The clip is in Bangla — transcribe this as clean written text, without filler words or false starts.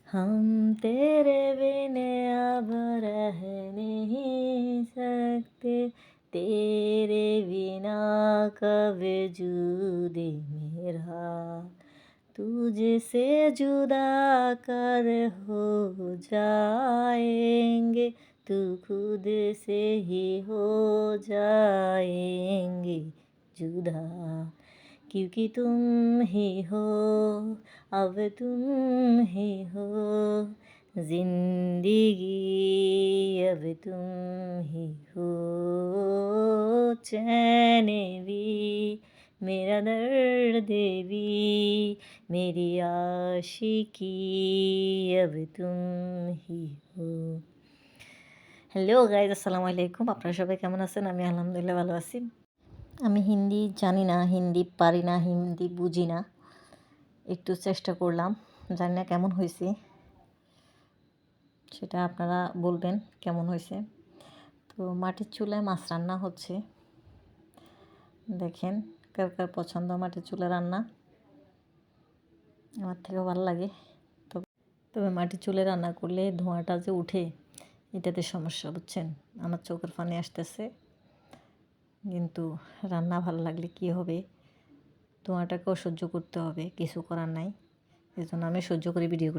हम तेरे बिन अब रह नहीं सकते, तेरे बिना कब वजूद मेरा तुझसे जुदा कर हो जाएंगे, तू खुद से ही हो जाएंगे जुदा, क्योंकि तुम ही हो, अब तुम ही हो जिंदगी, अब तुम ही हो चैन भी, मेरा दर्द भी, मेरी आशिकी, अब तुम ही हो। হ্যালো গাইজ, আসসালামু আলাইকুম। আপনারা সবাই কেমন আছেন? আমি আলহামদুলিল্লাহ ভালো আছি। আমি হিন্দি জানি না, হিন্দি পারি না, হিন্দি বুঝি না। একটু চেষ্টা করলাম, জানি না কেমন হয়েছে, সেটা আপনারা বলবেন কেমন হয়েছে। তো মাটির চুলায় মাছ রান্না হচ্ছে, দেখেন কার কার পছন্দ মাটির চুলা রান্না। আমার থেকেও ভালো লাগে। তবে মাটির চুলায় রান্না করলে ধোঁয়াটা যে উঠে, এটাতে সমস্যা, বুঝছেন? আমার চোখের পানি আসতেছে, কিন্তু রান্না ভালো লাগলে কী হবে, ধোঁয়াটাকেও সহ্য করতে হবে, কিছু করার নাই। এই জন্য আমি সহ্য করে ভিডিও করতে